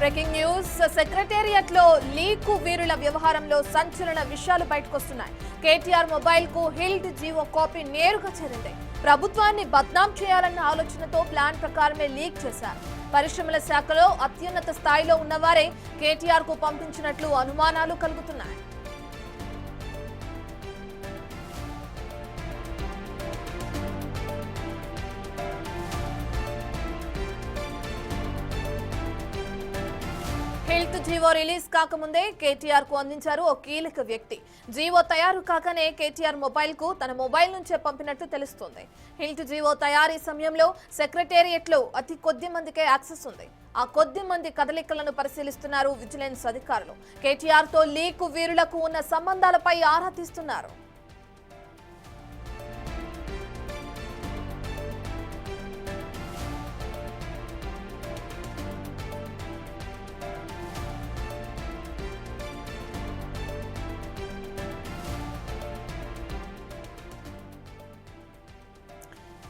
Breaking news. Secretariat లో leak వీరుల వ్యవహారంలో సంచలన విషయాలు బయటకొస్తున్నాయి. కేటీఆర్ మొబైల్ కు హిల్డ్ జీవో కాపీ నేరుగా చేరింది. ప్రభుత్వాన్ని బద్నాం చేయాలన్న ఆలోచనతో ప్లాన్ ప్రకారమే లీక్ చేశారు. పరిశ్రమల శాఖలో అత్యున్నత స్థాయిలో ఉన్నవారే కేటీఆర్ కు పంపించినట్లు అనుమానాలు కలుగుతున్నాయి. హెల్త్ జీవో రిలీజ్ కాకముందే కేటీఆర్ కు అందించారు ఓ కీలక వ్యక్తి. జీవో తయారు కాకనే కేటీఆర్ మొబైల్ కు తన మొబైల్ నుంచే పంపినట్టు తెలుస్తోంది. హెల్త్ జీవో తయారీ సమయంలో సెక్రటేరియట్ లో అతి కొద్ది మందికే యాక్సెస్ ఉంది. ఆ కొద్ది మంది కదలికలను పరిశీలిస్తున్నారు విజిలెన్స్ అధికారులు. కేటీఆర్ తో లీకు వీరులకు ఉన్న సంబంధాలపై ఆరా తీస్తున్నారు.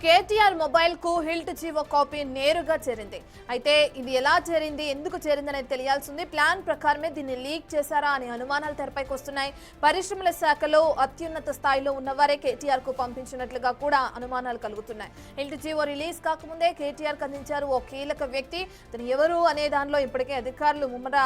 కేటీఆర్ మొబైల్ కు హిల్ట్ జీవో కాపీ నేరుగా చేరింది. అయితే ఇది ఎలా చేరింది, ఎందుకు చేరింది అనేది తెలియాల్సింది. ప్లాన్ ప్రకారమే దీన్ని లీక్ చేశారా అనే అనుమానాలు తెరపైకి వస్తున్నాయి. పరిశ్రమల శాఖలో అత్యున్నత స్థాయిలో ఉన్నవారే కేటీఆర్ కు పంపించినట్లుగా కూడా అనుమానాలు కలుగుతున్నాయి. హిల్ట్ జీవో రిలీజ్ కాకముందే కేటీఆర్ కు అందించారు ఓ కీలక వ్యక్తి. తను ఎవరు అనే దానిలో ఇప్పటికే అధికారులు ముమ్మర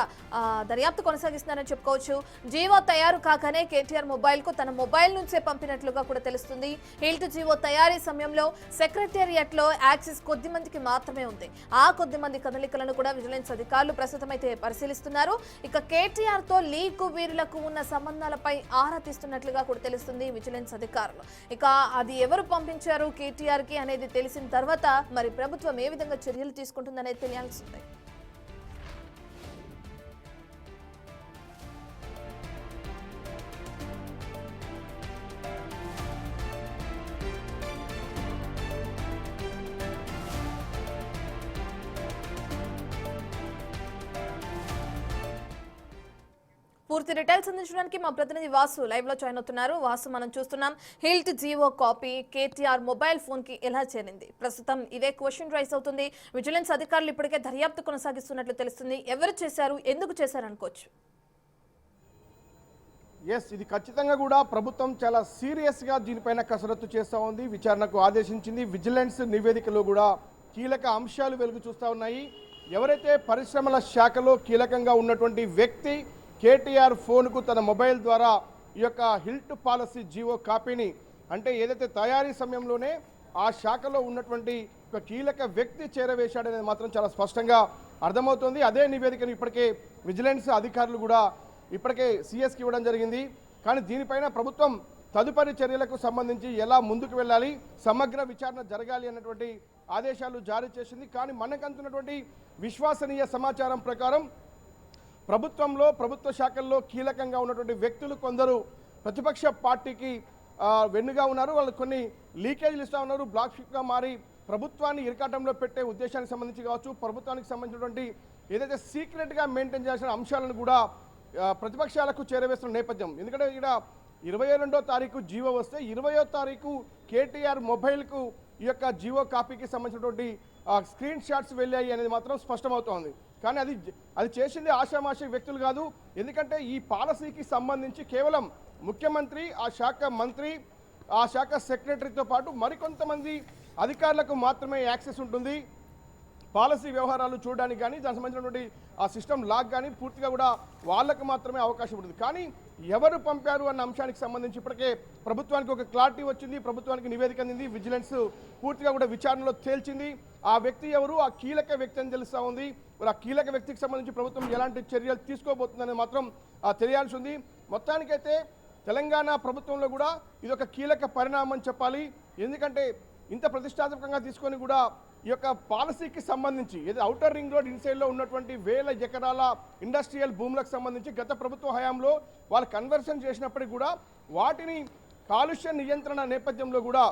దర్యాప్తు కొనసాగిస్తున్నారని చెప్పుకోవచ్చు. జీవో తయారు కాకనే కేటీఆర్ మొబైల్ కు తన మొబైల్ నుంచే పంపినట్లుగా కూడా తెలుస్తుంది. హిల్ట్ జీవో తయారీ సమయంలో సెక్రటేరియట్ లో యాక్సెస్ కొద్ది మందికి మాత్రమే ఉంది. ఆ కొద్ది మంది కదలికలను కూడా విజిలెన్స్ అధికారులు ప్రస్తుతం అయితే పరిశీలిస్తున్నారు. ఇక కేటీఆర్ తో లీకు వీరులకు ఉన్న సంబంధాలపై ఆరా తీస్తున్నట్లుగా కూడా తెలుస్తుంది విజిలెన్స్ అధికారులు. ఇక అది ఎవరు పంపించారు కేటీఆర్ కి అనేది తెలిసిన తర్వాత మరి ప్రభుత్వం ఏ విధంగా చర్యలు తీసుకుంటుందనేది తెలియాల్సిందే. పూర్తి డీటెయిల్స్ అందించడానికి మా ప్రతినిధి వాసు లైవ్ లో జాయిన్ అవుతున్నారు. వాసు, మనం చూస్తున్నాం HILT GO copy KTR mobile phone కి ఎలా చేరింది? ప్రస్తుతం ఇదే క్వశ్చన్ రైస్ అవుతుంది. విజిలెన్స్ అధికారులు ఇప్పటికే దర్యాప్తు కొనసాగిస్తున్నట్లు తెలుస్తుంది. ఎవరు చేశారు, ఎందుకు చేశారు అనుకోవచ్చు? ఇది ఖచ్చితంగా కూడా ప్రభుత్వం చాలా సీరియస్ గా దీనిపైన కసరత్తు చేస్తూ ఉంది. విచారణకు ఆదేశించింది. విజిలెన్స్ నివేదికలో కూడా కీలక అంశాలు వెలుగు చూస్తూ ఉన్నాయి. ఎవరైతే పరిశ్రమల శాఖలో కీలకంగా ఉన్నటువంటి వ్యక్తి కేటీఆర్ ఫోన్కు తన మొబైల్ ద్వారా ఈ యొక్క హిల్ట్ పాలసీ జీవో కాపీని, అంటే ఏదైతే తయారీ సమయంలోనే ఆ శాఖలో ఉన్నటువంటి ఒక కీలక వ్యక్తి చేరవేశాడనేది మాత్రం చాలా స్పష్టంగా అర్థమవుతుంది. అదే నివేదికను ఇప్పటికే విజిలెన్స్ అధికారులు కూడా ఇప్పటికే సిఎస్కి ఇవ్వడం జరిగింది. కానీ దీనిపైన ప్రభుత్వం తదుపరి చర్యలకు సంబంధించి ఎలా ముందుకు వెళ్ళాలి, సమగ్ర విచారణ జరగాలి అన్నటువంటి ఆదేశాలు జారీ చేసింది. కానీ మనకంటున్నటువంటి విశ్వసనీయ సమాచారం ప్రకారం ప్రభుత్వంలో ప్రభుత్వ శాఖల్లో కీలకంగా ఉన్నటువంటి వ్యక్తులు కొందరు ప్రతిపక్ష పార్టీకి వెన్నుగా ఉన్నారు. వాళ్ళు కొన్ని లీకేజీలు ఇస్తూ ఉన్నారు. బ్లాక్ షిప్గా మారి ప్రభుత్వాన్ని ఇరకాటంలో పెట్టే ఉద్దేశానికి సంబంధించి కావచ్చు, ప్రభుత్వానికి సంబంధించినటువంటి ఏదైతే సీక్రెట్గా మెయింటైన్ చేయాల్సిన అంశాలను కూడా ప్రతిపక్షాలకు చేరవేస్తున్న నేపథ్యం. ఎందుకంటే ఇక్కడ 22వ తారీఖు జీవో వస్తే 20వ తారీఖు కేటీఆర్ మొబైల్కు ఈ యొక్క జీవో కాపీకి సంబంధించినటువంటి స్క్రీన్ షాట్స్ వెళ్ళాయి అనేది మాత్రం స్పష్టమవుతోంది. కానీ అది చేసింది ఆషామాషి వ్యక్తులు కాదు. ఎందుకంటే ఈ పాలసీకి సంబంధించి కేవలం ముఖ్యమంత్రి, ఆ శాఖ మంత్రి, ఆ శాఖ సెక్రటరీతో పాటు మరికొంతమంది అధికారులకు మాత్రమే యాక్సెస్ ఉంటుంది. పాలసీ వ్యవహారాలు చూడడానికి కానీ దానికి సంబంధించినటువంటి ఆ సిస్టమ్ లాగ్ కానీ పూర్తిగా కూడా వాళ్ళకు మాత్రమే అవకాశం ఉంటుంది. కానీ ఎవరు పంపారు అన్న అంశానికి సంబంధించి ఇప్పటికే ప్రభుత్వానికి ఒక క్లారిటీ వచ్చింది. ప్రభుత్వానికి నివేదిక అందింది. విజిలెన్స్ పూర్తిగా కూడా విచారణలో తేల్చింది. ఆ వ్యక్తి ఎవరు, ఆ కీలక వ్యక్తి అని తెలుస్తూ ఉంది. మరి ఆ కీలక వ్యక్తికి సంబంధించి ప్రభుత్వం ఎలాంటి చర్యలు తీసుకోబోతుందని మాత్రం తెలియాల్సి ఉంది. మొత్తానికైతే తెలంగాణ ప్రభుత్వంలో కూడా ఇది ఒక కీలక పరిణామం చెప్పాలి. ఎందుకంటే ఇంత ప్రతిష్టాత్మకంగా తీసుకొని కూడా ఈ యొక్క పాలసీకి సంబంధించి ఏదో ఔటర్ రింగ్ రోడ్ ఇన్సైడ్లో ఉన్నటువంటి వేల ఎకరాల ఇండస్ట్రియల్ భూములకు సంబంధించి గత ప్రభుత్వ హయాంలో వాళ్ళు కన్వర్షన్ చేసినప్పటికీ కూడా వాటిని కాలుష్య నియంత్రణ నేపథ్యంలో కూడా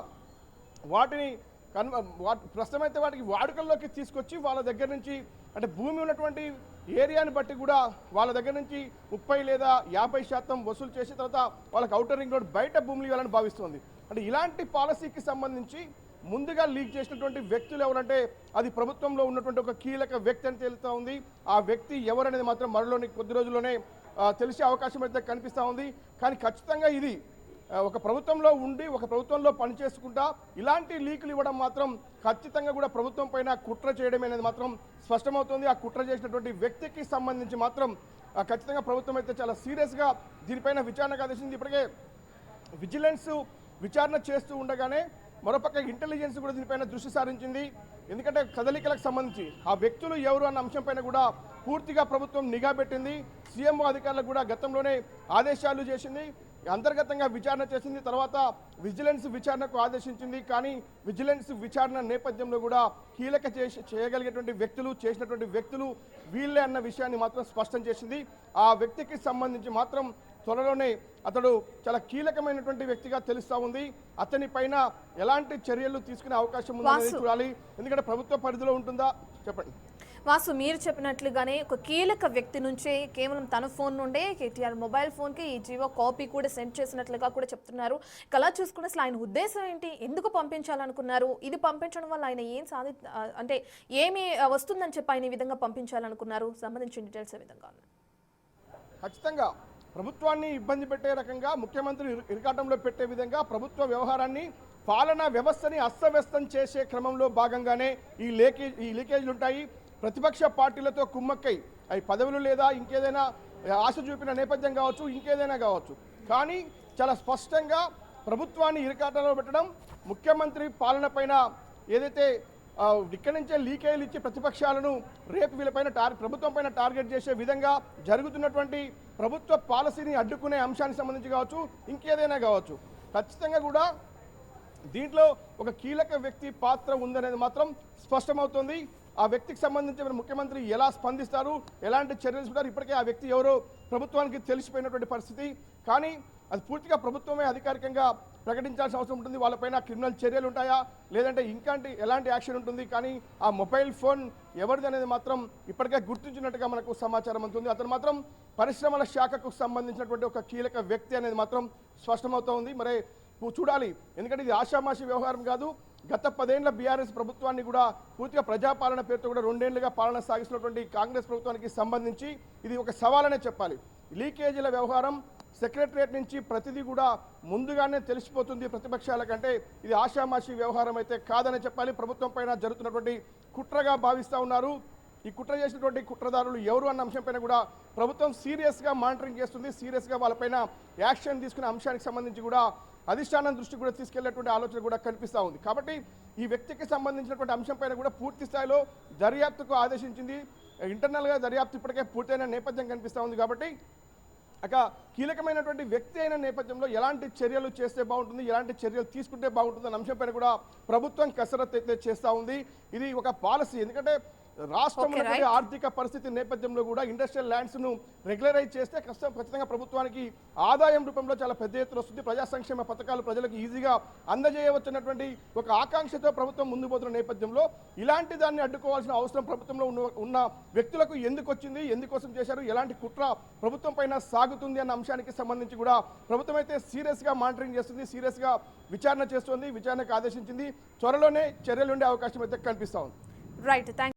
వాటిని ప్రస్తుతమైతే వాటికి వాడుకల్లోకి తీసుకొచ్చి వాళ్ళ దగ్గర నుంచి, అంటే భూమి ఉన్నటువంటి ఏరియాని బట్టి కూడా వాళ్ళ దగ్గర నుంచి 30 లేదా 50% వసూలు చేసిన తర్వాత వాళ్ళకి ఔటర్ రింగ్ రోడ్ బయట భూములు ఇవ్వాలని భావిస్తుంది. అంటే ఇలాంటి పాలసీకి సంబంధించి ముందుగా లీక్ చేసినటువంటి వ్యక్తులు ఎవరంటే అది ప్రభుత్వంలో ఉన్నటువంటి ఒక కీలక వ్యక్తి అని తేలుతా ఉంది. ఆ వ్యక్తి ఎవరనేది మాత్రం మరోలోని కొద్ది రోజుల్లోనే తెలిసే అవకాశం అయితే కనిపిస్తూ ఉంది. కానీ ఖచ్చితంగా ఇది ఒక ప్రభుత్వంలో ఉండి ఒక ప్రభుత్వంలో పనిచేసుకుంటా ఇలాంటి లీకులు ఇవ్వడం మాత్రం ఖచ్చితంగా కూడా ప్రభుత్వం పైన కుట్ర చేయడం అనేది మాత్రం స్పష్టమవుతుంది. ఆ కుట్ర చేసినటువంటి వ్యక్తికి సంబంధించి మాత్రం ఖచ్చితంగా ప్రభుత్వం అయితే చాలా సీరియస్గా దీనిపైన విచారణకు ఆదేశించింది. ఇప్పటికే విజిలెన్స్ విచారణ చేస్తూ ఉండగానే మరోపక్క ఇంటెలిజెన్స్ కూడా దీనిపైన దృష్టి సారించింది. ఎందుకంటే కదలికలకు సంబంధించి ఆ వ్యక్తులు ఎవరు అన్న అంశంపైన కూడా పూర్తిగా ప్రభుత్వం నిఘా పెట్టింది. సీఎంఓ అధికారులకు కూడా గతంలోనే ఆదేశాలు చేసింది, అంతర్గతంగా విచారణ చేసింది, తర్వాత విజిలెన్స్ విచారణకు ఆదేశించింది. కానీ విజిలెన్స్ విచారణ నేపథ్యంలో కూడా కీలక చేయగలిగేటువంటి వ్యక్తులు చేసినటువంటి వ్యక్తులు వీళ్ళే అన్న విషయాన్ని మాత్రం స్పష్టం చేసింది. ఆ వ్యక్తికి సంబంధించి మాత్రం త్వరలోనే అతడు చాలా కీలకమైనటువంటి వ్యక్తిగా తెలుస్తూ ఉంది. అతని పైన ఎలాంటి చర్యలు తీసుకునే అవకాశం ఉందని చూడాలి. ఎందుకంటే ప్రభుత్వ పరిధిలో ఉంటుందా చెప్పండి. వాసు, మీరు చెప్పినట్లుగానే ఒక కీలక వ్యక్తి నుంచే కేవలం తన ఫోన్ నుండే కేటీఆర్ మొబైల్ ఫోన్కి ఈ జీవో కాపీ కూడా సెండ్ చేసినట్లుగా కూడా చెప్తున్నారు. అలా చూసుకుంటే అసలు ఆయన ఉద్దేశం ఏంటి, ఎందుకు పంపించాలనుకున్నారు, ఇది పంపించడం వల్ల ఆయన ఏం అంటే ఏమి వస్తుందని చెప్పి ఆయన ఈ విధంగా పంపించాలనుకున్నారు, సంబంధించిన డీటెయిల్స్ ఏ విధంగా ఉన్నాయి? ఖచ్చితంగా ప్రభుత్వాన్ని ఇబ్బంది పెట్టే రకంగా ముఖ్యమంత్రి ఇరకాటంలో పెట్టే విధంగా ప్రభుత్వ వ్యవహారాన్ని పాలనా వ్యవస్థని అస్తవ్యస్తం చేసే క్రమంలో భాగంగానే ఈ లీకేజీలు ఉంటాయి. ప్రతిపక్ష పార్టీలతో కుమ్మక్కై అవి పదవులు లేదా ఇంకేదైనా ఆశ చూపిన నేపథ్యం కావచ్చు, ఇంకేదైనా కావచ్చు. కానీ చాలా స్పష్టంగా ప్రభుత్వాన్ని ఇరకాటంలో పెట్టడం, ముఖ్యమంత్రి పాలన పైన ఏదైతే ఇక్కడి నుంచే లీకేజీలు ఇచ్చి ప్రతిపక్షాలను రేపు వీళ్ళపైన ప్రభుత్వం పైన టార్గెట్ చేసే విధంగా జరుగుతున్నటువంటి ప్రభుత్వ పాలసీని అడ్డుకునే అంశానికి సంబంధించి కావచ్చు, ఇంకేదైనా కావచ్చు, ఖచ్చితంగా కూడా దీంట్లో ఒక కీలక వ్యక్తి పాత్ర ఉందనేది మాత్రం స్పష్టమవుతుంది. ఆ వ్యక్తికి సంబంధించి ముఖ్యమంత్రి ఎలా స్పందిస్తారు, ఎలాంటి చర్యలు తీసుకుంటారు, ఇప్పటికే ఆ వ్యక్తి ఎవరో ప్రభుత్వానికి తెలిసిపోయినటువంటి పరిస్థితి. కానీ అది పూర్తిగా ప్రభుత్వమే అధికారికంగా ప్రకటించాల్సిన అవసరం ఉంటుంది. వాళ్ళపైన క్రిమినల్ చర్యలు ఉంటాయా, లేదంటే ఇంకాంటి ఎలాంటి యాక్షన్ ఉంటుంది. కానీ ఆ మొబైల్ ఫోన్ ఎవరిది అనేది మాత్రం ఇప్పటికే గుర్తించినట్టుగా మనకు సమాచారం అందుతుంది. అతను మాత్రం పరిశ్రమల శాఖకు సంబంధించినటువంటి ఒక కీలక వ్యక్తి అనేది మాత్రం స్పష్టమవుతూ ఉంది. మరి చూడాలి, ఎందుకంటే ఇది ఆషామాషి వ్యవహారం కాదు. గత 10 ఏళ్ల బీఆర్ఎస్ ప్రభుత్వాన్ని కూడా పూర్తిగా ప్రజాపాలన పేరుతో కూడా 2 ఏళ్లుగా పాలన సాగిస్తున్నటువంటి కాంగ్రెస్ ప్రభుత్వానికి సంబంధించి ఇది ఒక సవాలనే చెప్పాలి. లీకేజీల వ్యవహారం సెక్రటరియట్ నుంచి ప్రతిదీ కూడా ముందుగానే తెలిసిపోతుంది ప్రతిపక్షాల కంటే. ఇది ఆషామాషి వ్యవహారం అయితే కాదని చెప్పాలి. ప్రభుత్వం పైన జరుగుతున్నటువంటి కుట్రగా భావిస్తూ ఉన్నారు. ఈ కుట్ర చేసినటువంటి కుట్రదారులు ఎవరు అన్న అంశంపైన కూడా ప్రభుత్వం సీరియస్గా మానిటరింగ్ చేస్తుంది. సీరియస్గా వాళ్ళపైన యాక్షన్ తీసుకునే అంశానికి సంబంధించి కూడా అధిష్టానం దృష్టి కూడా తీసుకెళ్లేటువంటి ఆలోచన కూడా కనిపిస్తూ ఉంది. కాబట్టి ఈ వ్యక్తికి సంబంధించినటువంటి అంశం పైన కూడా పూర్తి స్థాయిలో దర్యాప్తుకు ఆదేశించింది. ఇంటర్నల్గా దర్యాప్తు ఇప్పటికే పూర్తయిన నేపథ్యం కనిపిస్తూ ఉంది. కాబట్టి కీలకమైనటువంటి వ్యక్తి అయిన నేపథ్యంలో ఎలాంటి చర్యలు చేస్తే బాగుంటుంది, ఎలాంటి చర్యలు తీసుకుంటే బాగుంటుంది అన్న అంశంపైన కూడా ప్రభుత్వం కసరత్తు అయితే చేస్తూ ఉంది. ఇది ఒక పాలసీ. ఎందుకంటే రాష్ట్రంలో ఆర్థిక పరిస్థితి నేపథ్యంలో కూడా ఇండస్ట్రియల్ ల్యాండ్స్ ను రెగ్యులరైజ్ చేస్తే ఖచ్చితంగా ప్రభుత్వానికి ఆదాయం రూపంలో చాలా పెద్ద ఎత్తున వస్తుంది. ప్రజా సంక్షేమ పథకాలు ప్రజలకు ఈజీగా అందజేయవచ్చున్నటువంటి ఒక ఆకాంక్షతో ప్రభుత్వం ముందు పోతున్న నేపథ్యంలో ఇలాంటి దాన్ని అడ్డుకోవాల్సిన అవసరం ప్రభుత్వంలో ఉన్న వ్యక్తులకు ఎందుకు వచ్చింది, ఎందుకోసం చేశారు, ఎలాంటి కుట్ర ప్రభుత్వం పైన సాగుతుంది అన్న అంశానికి సంబంధించి కూడా ప్రభుత్వం అయితే సీరియస్గా మానిటరింగ్ చేస్తుంది, సీరియస్గా విచారణ చేస్తుంది, విచారణకు ఆదేశించింది. త్వరలోనే చర్యలు ఉండే అవకాశం అయితే కనిపిస్తా ఉంది. రైట్.